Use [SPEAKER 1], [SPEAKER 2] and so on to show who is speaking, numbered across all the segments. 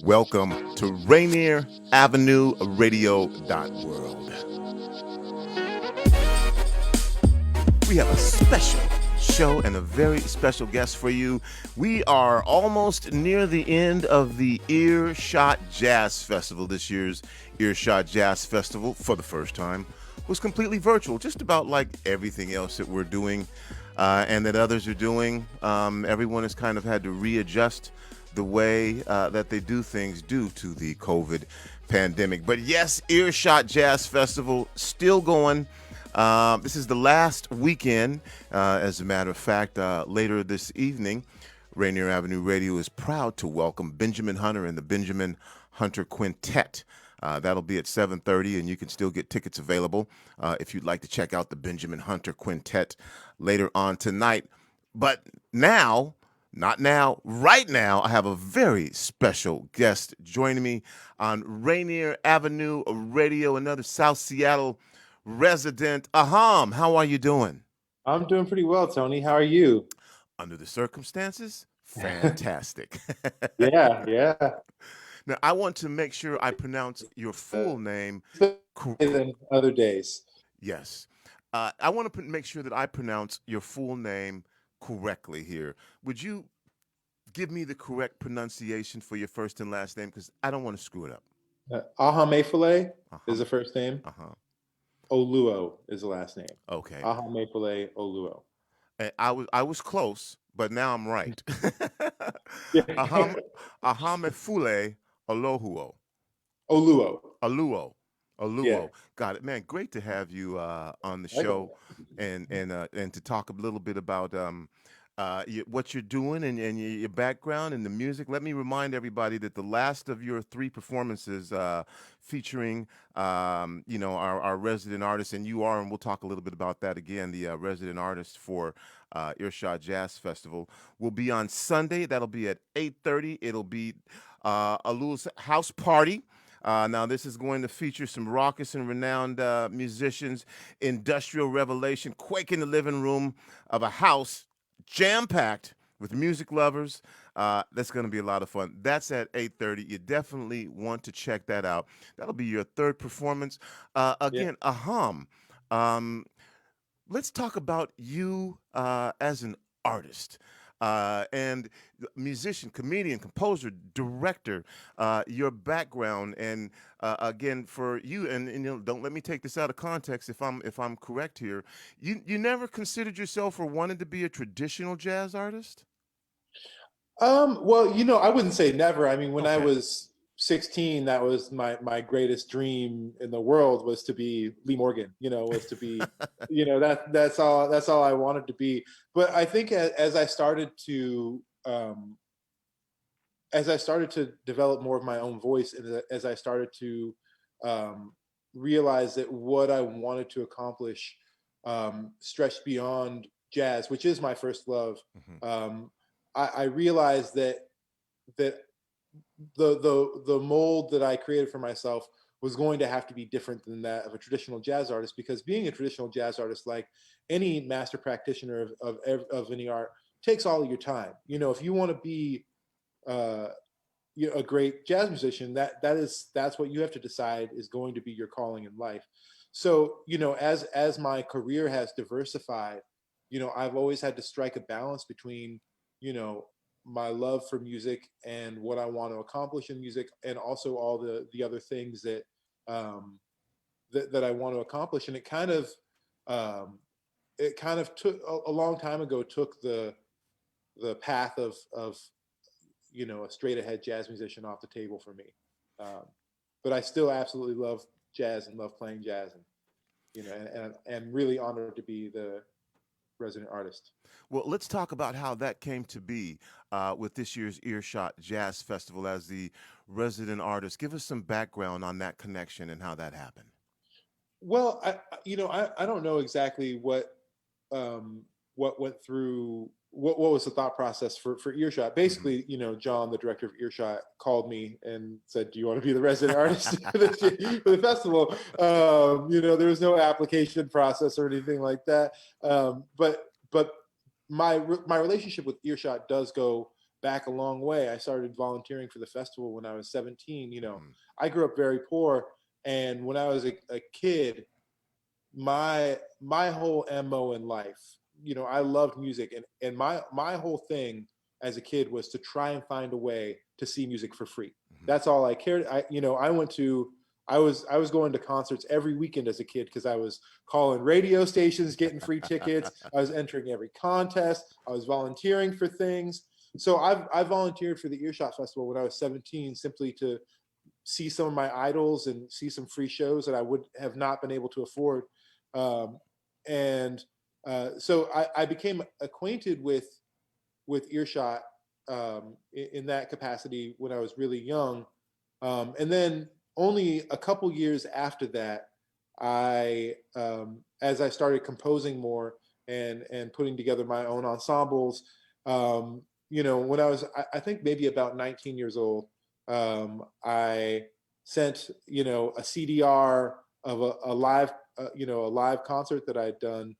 [SPEAKER 1] Welcome to Rainier Avenue Radio World. We have a special show and a very special guest for you. We are almost near the end of the Earshot Jazz Festival. This year's Earshot Jazz Festival, for the first time, was completely virtual, just about like everything else that we're doing and that others are doing. Everyone has kind of had to readjust the way that they do things due to the COVID pandemic. But yes, Earshot Jazz Festival still going. This is the last weekend. As a matter of fact, later this evening, Rainier Avenue Radio is proud to welcome Benjamin Hunter and the Benjamin Hunter Quintet. That'll be at 7:30, and you can still get tickets available if you'd like to check out the Benjamin Hunter Quintet later on tonight. But now, not now, right now, I have a very special guest joining me on Rainier Avenue Radio, another South Seattle resident. Aham, how are you doing?
[SPEAKER 2] I'm doing pretty well, Tony. How are you?
[SPEAKER 1] Under the circumstances, fantastic.
[SPEAKER 2] Yeah.
[SPEAKER 1] Now, I want to make sure I pronounce your full name.
[SPEAKER 2] Than other days.
[SPEAKER 1] Yes. I want to make sure that I pronounce your full name correctly here. Would you give me the correct pronunciation for your first and last name? Because I don't want to screw it up.
[SPEAKER 2] Ahamefule is the first name. Oluo is the last name.
[SPEAKER 1] Okay.
[SPEAKER 2] Ahamefule Oluo.
[SPEAKER 1] And I was close, but now I'm right. Ahamefule Oluo. Oluo.
[SPEAKER 2] Yeah.
[SPEAKER 1] Got it, man. Great to have you on the show, and to talk a little bit about what you're doing and your background and the music. Let me remind everybody that the last of your three performances featuring our resident artist, and you are, and we'll talk a little bit about that again, the resident artist for Earshot Jazz Festival, will be on Sunday. That'll be at 8:30. It'll be Oluo's house party. Now, this is going to feature some raucous and renowned musicians, industrial revelation, quake in the living room of a house jam-packed with music lovers. That's going to be a lot of fun. That's at 8:30. You definitely want to check that out. That'll be your third performance. Aham, let's talk about you as an artist. And musician, comedian, composer, director, your background, and again for you, and don't let me take this out of context if I'm correct here. You never considered yourself or wanted to be a traditional jazz artist?
[SPEAKER 2] Well, I wouldn't say never. I mean, when I
[SPEAKER 1] Okay.
[SPEAKER 2] was 16, that was my greatest dream in the world, was to be Lee Morgan. Was to be, that's all I wanted to be. But I think as I started to develop more of my own voice, and as I started to realize that what I wanted to accomplish stretched beyond jazz, which is my first love. I realized that the mold that I created for myself was going to have to be different than that of a traditional jazz artist, because being a traditional jazz artist, like any master practitioner of any art, takes all of your time. If you want to be a great jazz musician, that's what you have to decide is going to be your calling in life. So as my career has diversified, I've always had to strike a balance between my love for music and what I want to accomplish in music, and also all the other things that that I want to accomplish. And it kind of took a long time ago, took the path of a straight ahead jazz musician off the table for me. But I still absolutely love jazz and love playing jazz, and really honored to be the resident artist.
[SPEAKER 1] Well, let's talk about how that came to be with this year's Earshot Jazz Festival as the resident artist. Give us some background on that connection and how that happened.
[SPEAKER 2] Well, I don't know exactly what went through, what was the thought process for Earshot. Basically, John, the director of Earshot, called me and said, "Do you want to be the resident artist for the festival?" There was no application process or anything like that. But my relationship with Earshot does go back a long way. I started volunteering for the festival when I was 17.
[SPEAKER 1] Mhm.
[SPEAKER 2] I grew up very poor, and when I was a kid, my whole mo in life, I loved music, and my whole thing as a kid was to try and find a way to see music for free.
[SPEAKER 1] Mhm.
[SPEAKER 2] That's all I cared. I was going to concerts every weekend as a kid because I was calling radio stations, getting free tickets. I was entering every contest. I was volunteering for things. So I volunteered for the Earshot Festival when I was 17, simply to see some of my idols and see some free shows that I would have not been able to afford. Um, and so I became acquainted with Earshot in that capacity when I was really young. And then only a couple years after that, as I started composing more and putting together my own ensembles, when I think maybe about 19 years old, I sent, a CDR of a live, a live concert that I'd done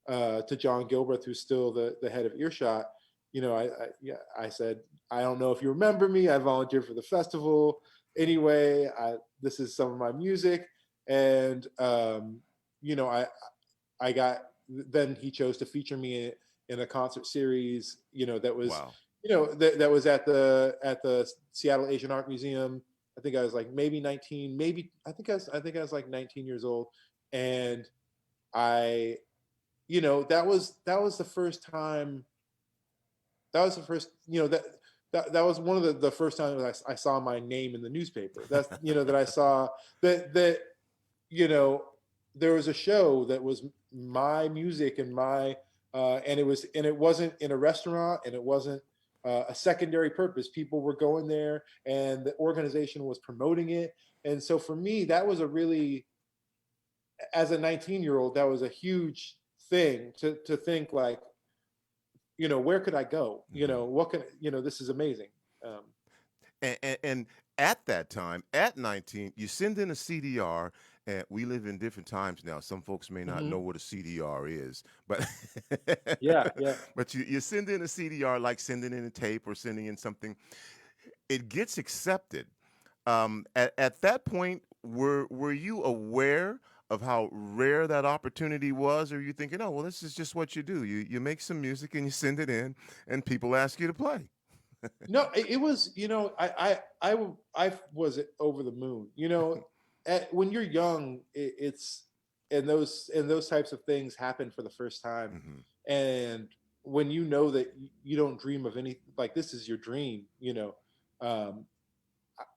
[SPEAKER 2] to John Gilbreth, who's still the head of Earshot. I said, I don't know if you remember me. I volunteered for the festival. Anyway, this is some of my music, and you know, I I got. Then he chose to feature me in a concert series. That was,
[SPEAKER 1] Wow.
[SPEAKER 2] that was at the Seattle Asian Art Museum. I think I was like maybe 19, maybe I think I was like 19 years old, and I, that was the first time. That was the first, that was one of the first times I saw my name in the newspaper. That's, that I saw that you know there was a show that was my music and it wasn't in a restaurant, and it wasn't a secondary purpose. People were going there, and the organization was promoting it. And so for me, that was a really, as a 19-year-old, that was a huge thing to think like, where could I go?
[SPEAKER 1] Mhm.
[SPEAKER 2] What can, this is amazing. Um,
[SPEAKER 1] And at that time, at 19, you send in a CDR, and we live in different times now. Some folks may not
[SPEAKER 2] mhm.
[SPEAKER 1] know what a CDR is, but
[SPEAKER 2] Yeah, yeah.
[SPEAKER 1] but you send in a CDR like sending in a tape or sending in something. It gets accepted. At that point, were you aware of how rare that opportunity was, or are you thinking, oh well, this is just what you do? You make some music and you send it in, and people ask you to play.
[SPEAKER 2] No, it was, I was over the moon. When you're young, it's and those types of things happen for the first time,
[SPEAKER 1] Hmm.
[SPEAKER 2] and when you know that you don't dream of any, like, this is your dream. Um,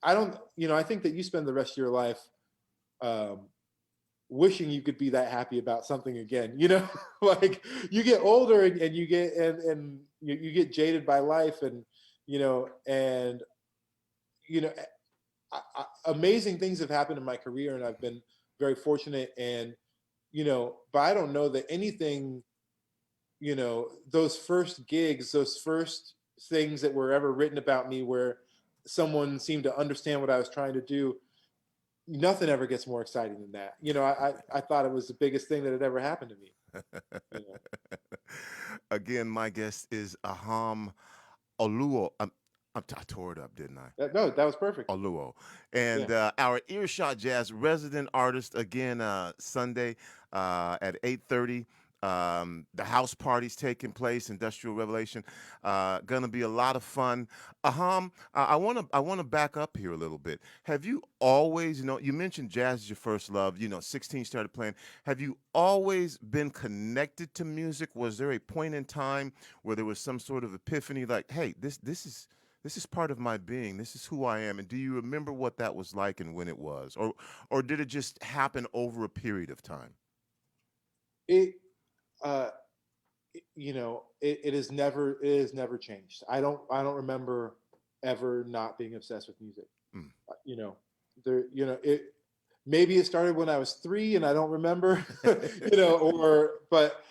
[SPEAKER 2] I don't, I think that you spend the rest of your life um, wishing you could be that happy about something again. Like, you get older, and you get jaded by life, and you know amazing things have happened in my career, and I've been very fortunate. And but I don't know that anything, those first gigs, those first things that were ever written about me, where someone seemed to understand what I was trying to do, nothing ever gets more exciting than that. I thought it was the biggest thing that had ever happened to me. you know
[SPEAKER 1] Again, my guest is Aham Oluo. I tore it up, didn't I?
[SPEAKER 2] no, that was perfect.
[SPEAKER 1] Oluo.
[SPEAKER 2] Yeah.
[SPEAKER 1] And our Earshot Jazz resident artist, again, Sunday at 8:30. The house party's taking place, Industrial Revelation. Gonna be a lot of fun. Aham, I wanna back up here a little bit. Have you always, you mentioned jazz is your first love. 16 started playing. Have you always been connected to music? Was there a point in time where there was some sort of epiphany, like, hey, this is part of my being. This is who I am. And do you remember what that was like and when it was, or did it just happen over a period of time?
[SPEAKER 2] it uh it has never changed. I don't remember ever not being obsessed with music.
[SPEAKER 1] Mm.
[SPEAKER 2] You know, there, it maybe it started when I was 3 and I don't remember, but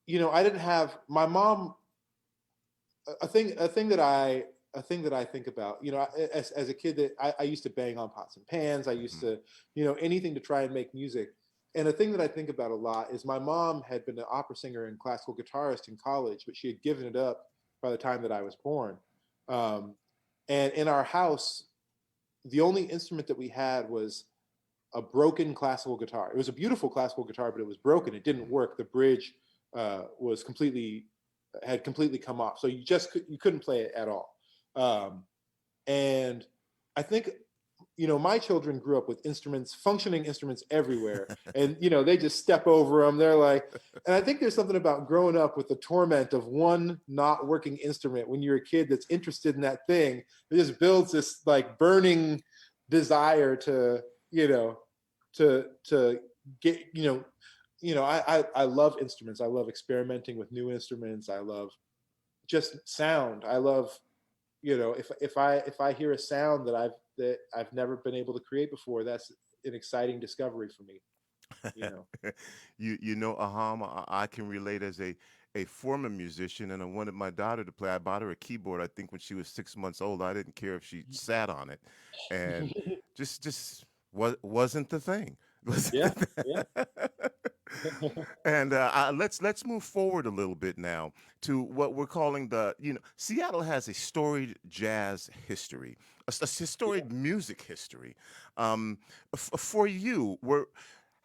[SPEAKER 2] I didn't have my mom. A thing that I think about, as a kid, that I used to bang on pots and pans. I used
[SPEAKER 1] Hmm.
[SPEAKER 2] to, anything to try and make music. And the thing that I think about a lot is my mom had been an opera singer and classical guitarist in college, but she had given it up by the time that I was born. Um, and in our house, the only instrument that we had was a broken classical guitar. It was a beautiful classical guitar, but it was broken. It didn't work. The bridge was completely had completely come off, so you couldn't play it at all. Um, and I think my children grew up with instruments, functioning instruments everywhere, and they just step over them. They're like, and I think there's something about growing up with the torment of one not working instrument when you're a kid that's interested in that thing. It just builds this like burning desire to to get I love instruments. I love experimenting with new instruments. I love just sound. I love if I hear a sound that I've never been able to create before, that's an exciting discovery for me. You know.
[SPEAKER 1] Aham, I can relate as a former musician, and I wanted my daughter to play. I bought her a keyboard. I think when she was 6 months old, I didn't care if she sat on it, and just wasn't the thing.
[SPEAKER 2] Yeah, yeah.
[SPEAKER 1] And let's move forward a little bit now to what we're calling Seattle has a storied jazz history, a
[SPEAKER 2] Yeah.
[SPEAKER 1] storied music history. For you,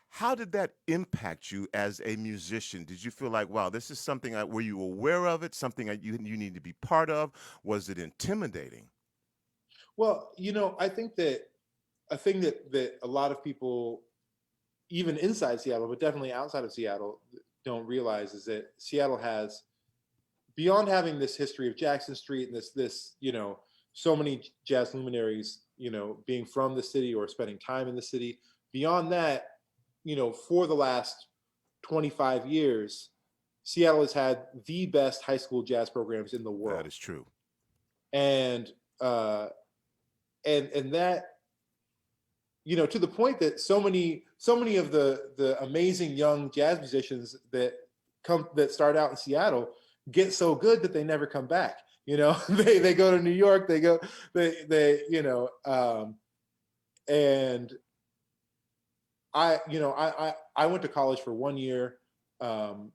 [SPEAKER 1] how did that impact you as a musician? Did you feel like, wow, this is something? Were you aware of it? Something that you need to be part of? Was it intimidating?
[SPEAKER 2] Well, I think that a thing that a lot of people, even inside Seattle, but definitely outside of Seattle, don't realize is that Seattle has, beyond having this history of Jackson Street and this so many jazz luminaries being from the city or spending time in the city. Beyond that, for the last 25 years, Seattle has had the best high school jazz programs in the
[SPEAKER 1] That
[SPEAKER 2] world.
[SPEAKER 1] is true.
[SPEAKER 2] And uh, and that, to the point that so many of the amazing young jazz musicians that start out in Seattle get so good that they never come back. They go to New York, and I went to college for 1 year. Um,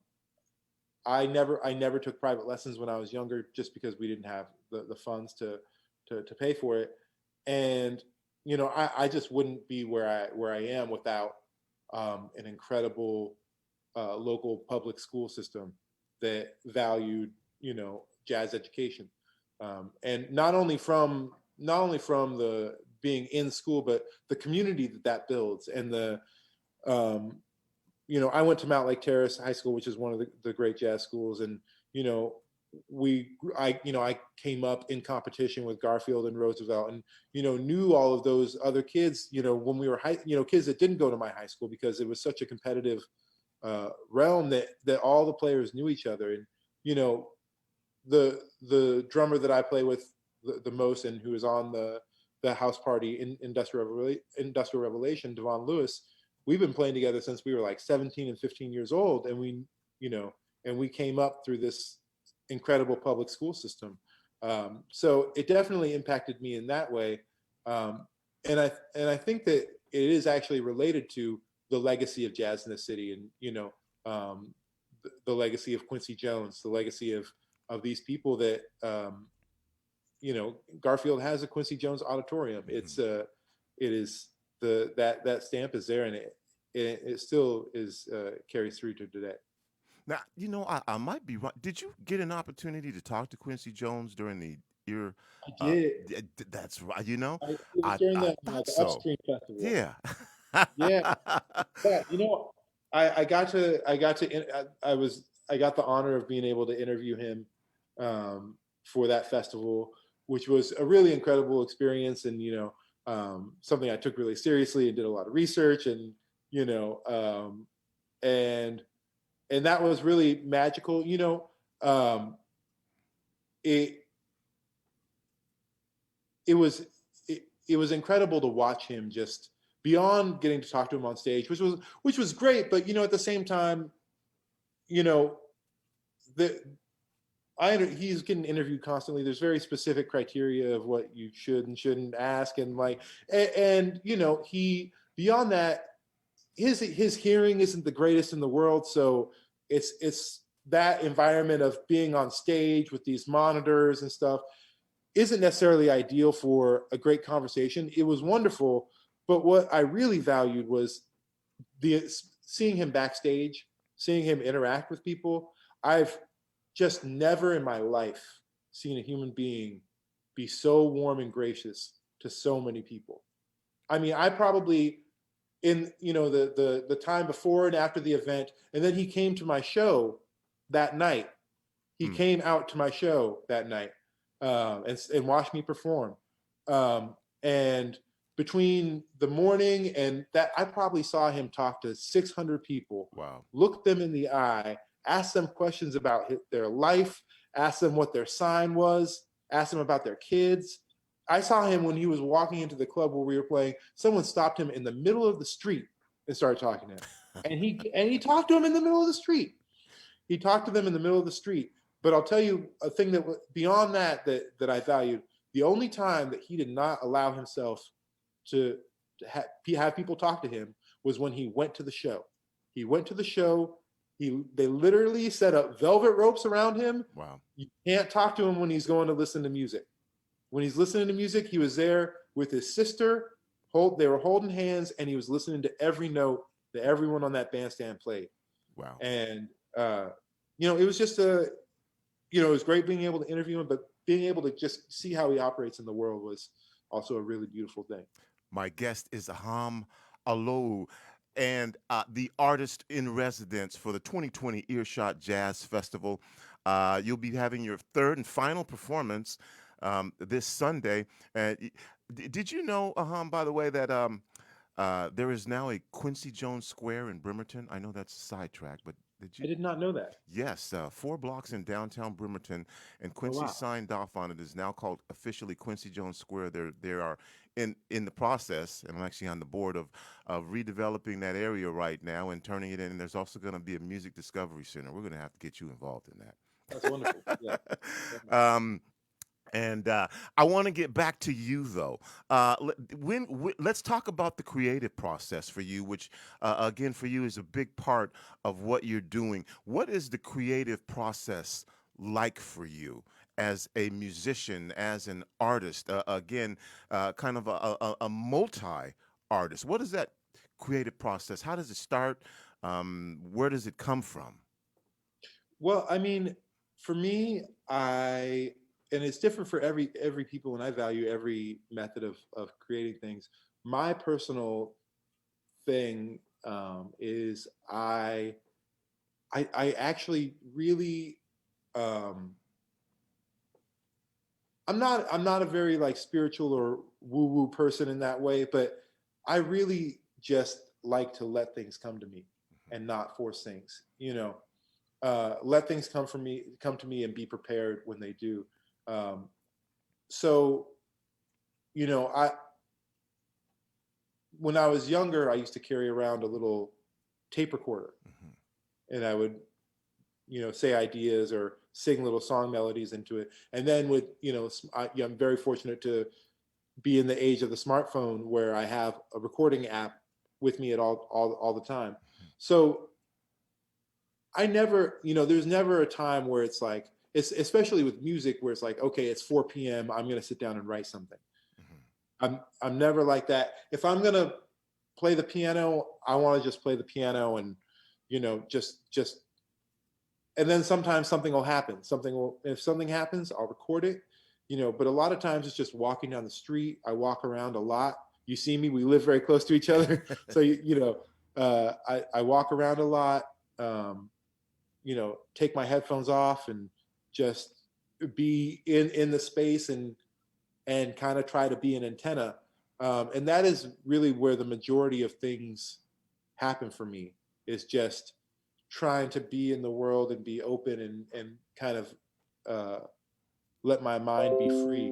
[SPEAKER 2] I never took private lessons when I was younger, just because we didn't have the funds to pay for it. And I just wouldn't be where I am without an incredible local public school system that valued jazz education, and not only from the being in school, but the community that builds. And um, I went to Mount Lake Terrace High School, which is one of the great jazz schools. And you know I came up in competition with Garfield and Roosevelt, and knew all of those other kids, when we were kids that didn't go to my high school, because it was such a competitive realm that all the players knew each other. And you know the drummer that I play with the most, and who is on the house party in Industrial Revelation, Devon Lewis, we've been playing together since we were like 17 and 15 years old. And we came up through this incredible public school system. So it definitely impacted me in that way. And I think that it is actually related to the legacy of jazz in the city. And the legacy of Quincy Jones, the legacy of these people that Garfield has a Quincy Jones auditorium.
[SPEAKER 1] Mm-hmm.
[SPEAKER 2] It is that stamp is there, and it still is carries through to today.
[SPEAKER 1] Now, I might be wrong. Did you get an opportunity to talk to Quincy Jones during the year?
[SPEAKER 2] I did.
[SPEAKER 1] That's right.
[SPEAKER 2] It was during
[SPEAKER 1] Thought
[SPEAKER 2] the
[SPEAKER 1] so.
[SPEAKER 2] Upstream Festival.
[SPEAKER 1] Yeah.
[SPEAKER 2] Yeah, yeah. I got the honor of being able to interview him for that festival, which was a really incredible experience. And something I took really seriously and did a lot of research. And and that was really magical. It it was it was incredible to watch him, just beyond getting to talk to him on stage, which was great. But at the same time, you know the he's getting interviewed constantly. There's very specific criteria of what you should and shouldn't ask, and he, beyond that, his hearing isn't the greatest in the world, so it's that environment of being on stage with these monitors and stuff isn't necessarily ideal for a great conversation. It was wonderful, but what I really valued was the seeing him backstage, seeing him interact with people. I've just never in my life seen a human being be so warm and gracious to so many people. I mean, I probably in the time before and after the event, and then he came to my show that night. He
[SPEAKER 1] Mm.
[SPEAKER 2] came out to my show that night, and watched me perform. And between the morning and that, I probably saw him talk to 600 people,
[SPEAKER 1] Wow.
[SPEAKER 2] look them in the eye, ask them questions about their life, ask them what their sign was, ask them about their kids. I saw him when he was walking into the club where we were playing. Someone stopped him in the middle of the street and started talking to him, and he talked to him in the middle of the street. He talked to them in the middle of the street. But I'll tell you a thing that beyond that I valued. The only time that he did not allow himself to have people talk to him was when he went to the show. He went to the show. They literally set up velvet ropes around him.
[SPEAKER 1] Wow.
[SPEAKER 2] You can't talk to him when he's going to listen to music. When he's listening to music, he was there with his sister. They were holding hands, and he was listening to every note that everyone on that bandstand played.
[SPEAKER 1] Wow.
[SPEAKER 2] And it was just it was great being able to interview him, but being able to just see how he operates in the world was also a really beautiful thing.
[SPEAKER 1] My guest is Ahamefule Oluo, and the artist in residence for the 2020 Earshot Jazz Festival. You'll be having your third and final performance this Sunday. Did you know, by the way, that there is now a Quincy Jones Square in Bremerton? I know that's a sidetrack, but did you?
[SPEAKER 2] I did not know that.
[SPEAKER 1] Yes, 4 blocks in downtown Bremerton, and
[SPEAKER 2] Oh,
[SPEAKER 1] Quincy
[SPEAKER 2] wow.
[SPEAKER 1] signed off on it. Is now called officially Quincy Jones Square. There are in the process, and I'm actually on the board of redeveloping that area right now and turning it in. And there's also going to be a music discovery center. We're going to have to get you involved in
[SPEAKER 2] That's wonderful. Yeah,
[SPEAKER 1] that.
[SPEAKER 2] definitely.
[SPEAKER 1] And I want to get back to you, though. Let's talk about the creative process for you, which, again, for you is a big part of what you're doing. What is the creative process like for you as a musician, as an artist? Again, kind of a multi-artist. What is that creative process? How does it start? Where does it come from?
[SPEAKER 2] Well, I mean, for me, and it's different for every people, and I value every method of creating things. My personal thing is I actually really um, I'm not a very like spiritual or woo woo person in that way, but I really just like to let things come to me and not force things. Let things come to me, and be prepared when they do. Um, so, I when I was younger, I used to carry around a little tape recorder,
[SPEAKER 1] Hmm.
[SPEAKER 2] and I would, say ideas or sing little song melodies into it. And then I'm very fortunate to be in the age of the smartphone where I have a recording app with me at all the time. So I never, there's never a time where it's like, it's especially with music where it's like, okay, it's 4 p.m. I'm going to sit down and write something.
[SPEAKER 1] Hmm.
[SPEAKER 2] I'm never like that. If I'm going to play the piano, I want to just play the piano and, just, and then sometimes something will happen. If something happens, I'll record it, but a lot of times it's just walking down the street. I walk around a lot. You see me, we live very close to each other. So, I walk around a lot. Um, take my headphones off and just be in the space and kind of try to be an antenna. And that is really where the majority of things happen for me, is just trying to be in the world and be open and kind of uh, let my mind be free.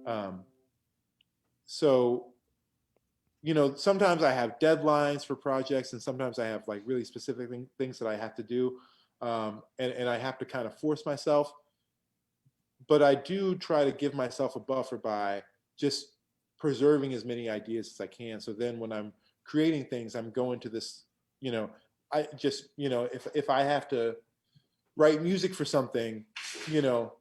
[SPEAKER 2] Um, so, sometimes I have deadlines for projects, and sometimes I have like really specific things that I have to do. And I have to kind of force myself, but I do try to give myself a buffer by just preserving as many ideas as I can. So then when I'm creating things, I'm going to this, I just, if I have to write music for something, you know,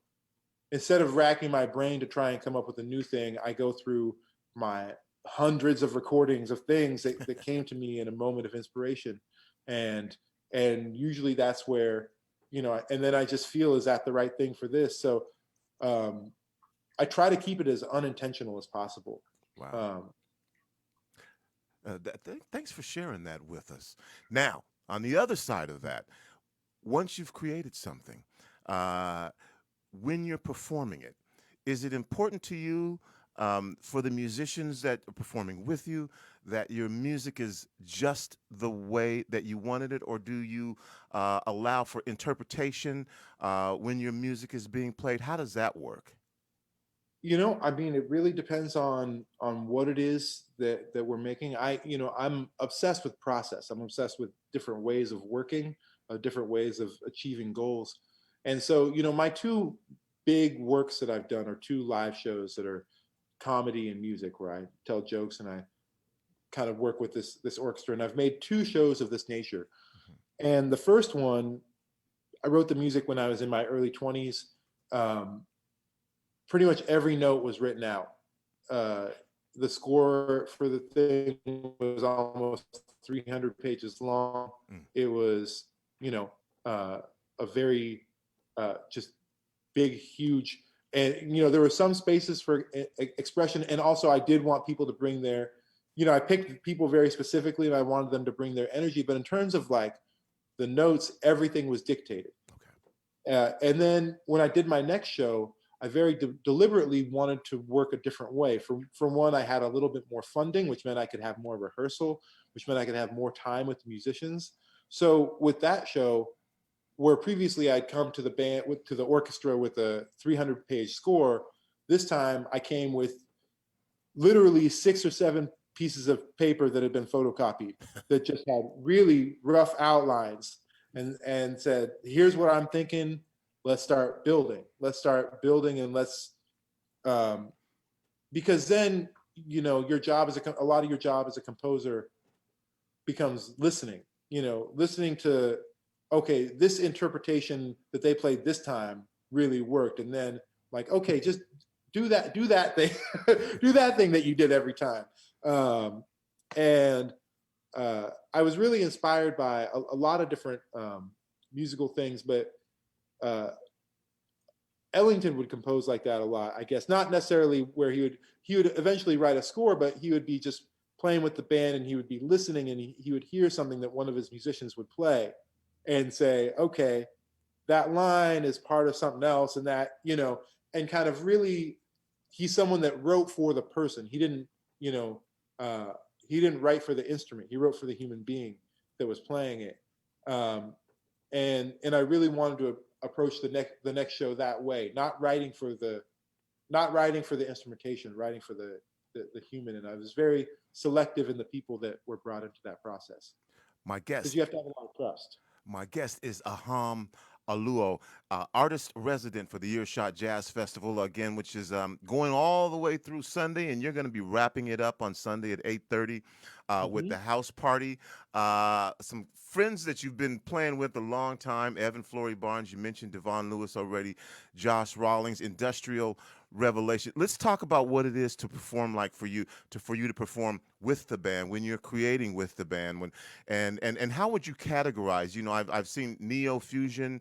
[SPEAKER 2] instead of racking my brain to try and come up with a new thing, I go through my hundreds of recordings of things that came to me in a moment of inspiration. And usually that's where, and then I just feel, is that the right thing for this? So um, I try to keep it as unintentional as possible.
[SPEAKER 1] Wow.
[SPEAKER 2] Um,
[SPEAKER 1] Thanks for sharing that with us. Now, on the other side of that, once you've created something, uh, when you're performing it, is it important to you, for the musicians that are performing with you, that your music is just the way that you wanted it, or do you allow for interpretation when your music is being played? How does that work?
[SPEAKER 2] I mean, it really depends on what it is that we're making. I'm obsessed with process. I'm obsessed with different ways of working, different ways of achieving goals. And so, my two big works that I've done are two live shows that are comedy and music, where I tell jokes and I kind of work with this orchestra. And I've made two shows of this nature. And the first one, I wrote the music when I was in my early 20s. Um, Pretty much every note was written out. Uh, the score for the thing was almost 300 pages long.
[SPEAKER 1] Mm.
[SPEAKER 2] It was, a very just big, huge, and there were some spaces for expression, and also I did want people to bring their, I picked people very specifically, and I wanted them to bring their energy. But in terms of like the notes, everything was dictated. And then when I did my next show, I very deliberately wanted to work a different way. From one, I had a little bit more funding, which meant I could have more rehearsal, which meant I could have more time with the musicians. So with that show, where previously I'd come to the band to the orchestra with a 300-page score, this time I came with literally 6 or 7 pieces of paper that had been photocopied that just had really rough outlines, and said, here's what I'm thinking. Let's start building. And let's, because then, your job a lot of your job as a composer becomes listening, listening to, okay, this interpretation that they played this time really worked. And then like, okay, just do that thing, do that thing that you did every time. And I was really inspired by a lot of different musical things, but Ellington would compose like that a lot, I guess. Not necessarily where he would eventually write a score, but he would be just playing with the band, and he would be listening, and he would hear something that one of his musicians would play and say, okay, that line is part of something else, and that, and kind of really, he's someone that wrote for the person. He didn't, he didn't write for the instrument. He wrote for the human being that was playing it. And I really wanted to approach the next show that way, not writing for the instrumentation, writing for the human. And I was very selective in the people that were brought into that process,
[SPEAKER 1] My
[SPEAKER 2] because
[SPEAKER 1] guest
[SPEAKER 2] you have to have a lot of trust.
[SPEAKER 1] My guest is Aham Oluo, artist resident for the Earshot Jazz Festival, again, which is going all the way through Sunday, and you're going to be wrapping it up on Sunday at 8:30 with the house party. Some friends that you've been playing with a long time: Evan Flory Barnes, you mentioned Devon Lewis already, Josh Rawlings, Industrial Revelation. Let's talk about what it is to perform like for you to perform with the band, when you're creating with the band, and how would you categorize? I've seen neo fusion.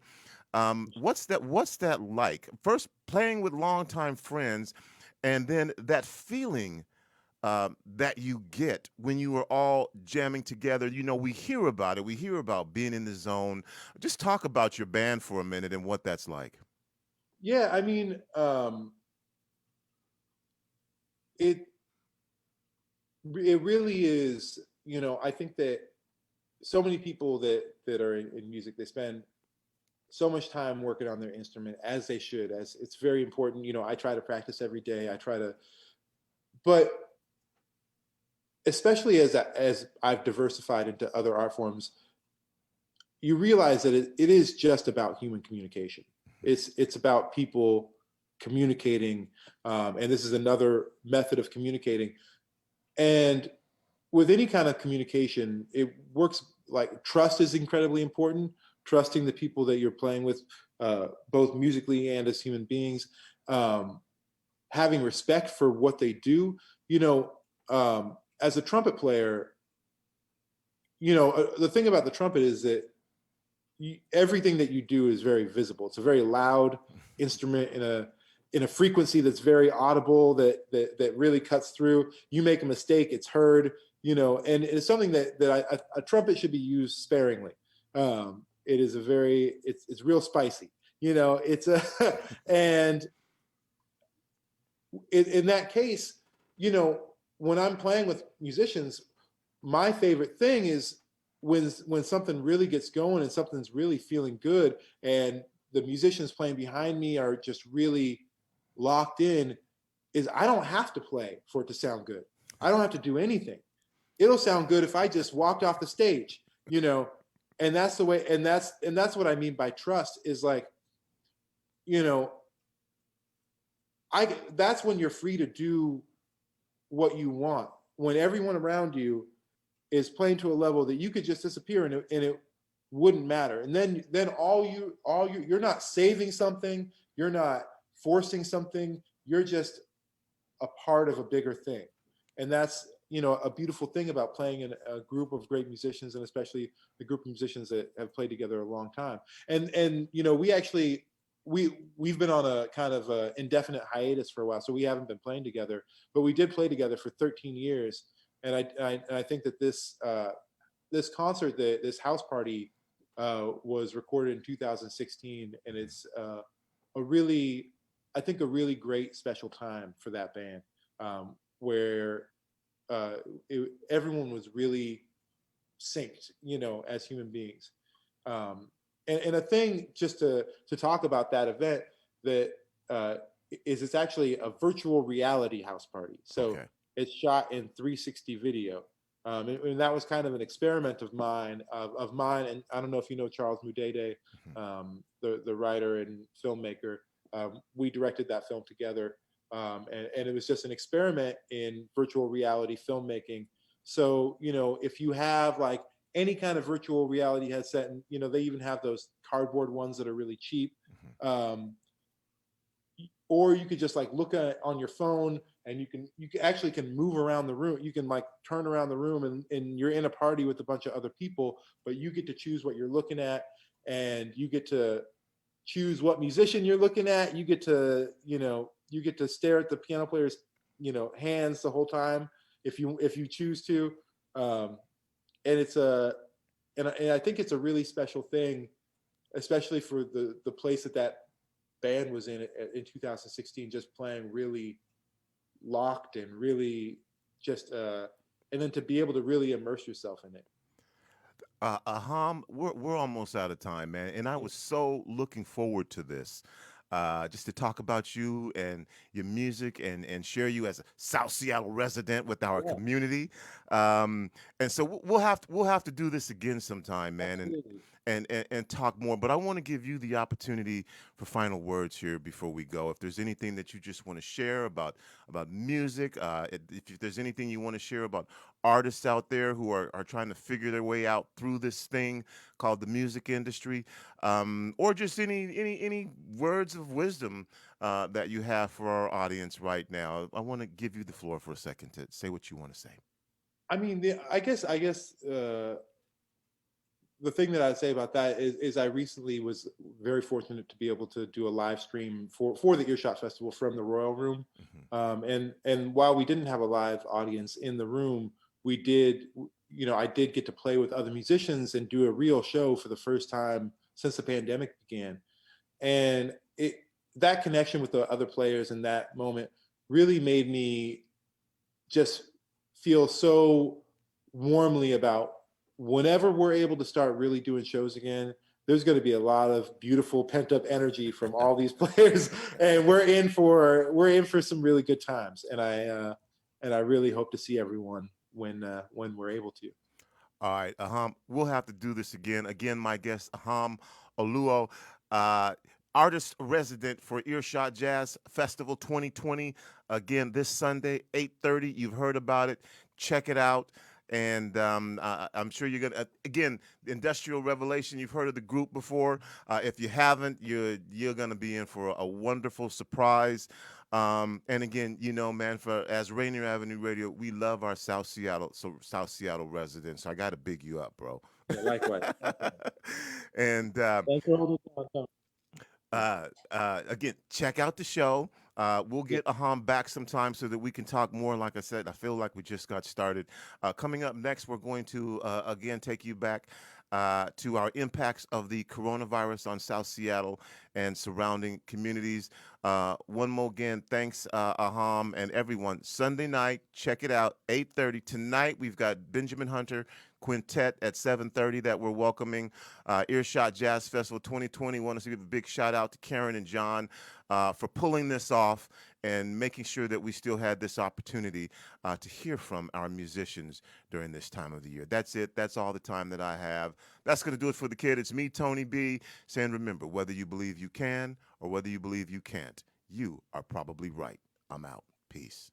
[SPEAKER 1] What's that like? First, playing with longtime friends, and then that feeling that you get when you are all jamming together. We hear about it. We hear about being in the zone. Just talk about your band for a minute and what that's like.
[SPEAKER 2] Yeah, I mean, it really is. I think that so many people that are in music, they spend so much time working on their instrument, as they should, as it's very important. I try to practice every day. But especially as I've diversified into other art forms, you realize that it is just about human communication. It's about people communicating, and this is another method of communicating. And with any kind of communication, it works like trust is incredibly important. Trusting the people that you're playing with, both musically and as human beings, um, having respect for what they do. You know, as a trumpet player, the thing about the trumpet is that everything that you do is very visible. It's a very loud instrument in a frequency that's very audible, that really cuts through. You make a mistake, it's heard. And it's something that a trumpet should be used sparingly. It is it's real spicy. It's a and in that case, when I'm playing with musicians, my favorite thing is when something really gets going and something's really feeling good, and the musicians playing behind me are just really locked in, is I don't have to play for it to sound good. I don't have to do anything. It'll sound good if I just walked off the stage, and that's the way, and that's what I mean by trust, is like, you know, that's when you're free to do what you want. When everyone around you is playing to a level that you could just disappear and it wouldn't matter. And then you're not saving something, you're not forcing something, you're just a part of a bigger thing. And that's, a beautiful thing about playing in a group of great musicians, and especially the group of musicians that have played together a long time. And we actually we've been on a kind of a indefinite hiatus for a while, so we haven't been playing together, but we did play together for 13 years. And I think that this concert, this house party, was recorded in 2016, and it's a really, I think, a really great special time for that band, where everyone was really synced, as human beings. And a thing just to talk about that event, that it's actually a virtual reality house party. So
[SPEAKER 1] Okay.
[SPEAKER 2] it's shot in 360 video. And that was kind of an experiment of mine, and I don't know if you know Charles Mudede, the writer and filmmaker. We directed that film together, and it was just an experiment in virtual reality filmmaking. So if you have like any kind of virtual reality headset, and they even have those cardboard ones that are really cheap, or you could just like look at it on your phone, and you can actually can move around the room. You can like turn around the room, and you're in a party with a bunch of other people, but you get to choose what you're looking at, and you get to choose what musician you're looking at. You get to stare at the piano player's hands the whole time if you choose to. And it's and I think it's a really special thing, especially for the place that band was in 2016, just playing really locked and really just and then to be able to really immerse yourself in it.
[SPEAKER 1] Aham, we're almost out of time, man, and I was so looking forward to this, just to talk about you and your music, and share you as a South Seattle resident with our
[SPEAKER 2] Yeah,
[SPEAKER 1] community. And so we'll have to do this again sometime, man, and
[SPEAKER 2] absolutely.
[SPEAKER 1] talk more. But I want to give you the opportunity for final words here before we go. If there's anything that you just want to share about music, if there's anything you want to share about artists out there who are trying to figure their way out through this thing called the music industry, or just any words of wisdom that you have for our audience right now. I want to give you the floor for a second to say what you want to say.
[SPEAKER 2] I mean, I guess the thing that I'd say about that is I recently was very fortunate to be able to do a live stream for the Earshot Festival from the Royal Room,
[SPEAKER 1] Hmm.
[SPEAKER 2] and while we didn't have a live audience in the room, we did, I did get to play with other musicians and do a real show for the first time since the pandemic began, and that connection with the other players in that moment really made me just feel so warmly about whenever we're able to start really doing shows again. There's going to be a lot of beautiful pent up energy from all these players, and we're in for some really good times. And I really hope to see everyone when we're able to.
[SPEAKER 1] All right, Aham, we'll have to do this again. Again, my guest, Aham Oluo, uh, artist resident for Earshot Jazz Festival 2020. Again, this Sunday, 8:30. You've heard about it. Check it out. And I'm sure you're gonna again, Industrial Revelation. You've heard of the group before. If you haven't, you're gonna be in for a wonderful surprise. And again, man, for as Rainier Avenue Radio, we love our South Seattle residents. So I got to big you up, bro.
[SPEAKER 2] Yeah, likewise. Likewise.
[SPEAKER 1] And
[SPEAKER 2] Thanks for holding down, Tony.
[SPEAKER 1] again, check out the show. We'll
[SPEAKER 2] Yeah.
[SPEAKER 1] get Aham back sometime so that we can talk more. Like I said, I feel like we just got started. Coming up next, we're going to again take you back to our impacts of the coronavirus on South Seattle and surrounding communities. One more again, thanks, Aham and everyone. Sunday night, check it out, 8:30 tonight. We've got Benjamin Hunter Quintet at 7:30 that we're welcoming. Earshot Jazz Festival 2020. Want to give a big shout out to Karen and John for pulling this off and making sure that we still had this opportunity to hear from our musicians during this time of the year. That's it. That's all the time that I have. That's going to do it for the kid. It's me, Tony B, saying remember, whether you believe you can or whether you believe you can't, you are probably right. I'm out. Peace.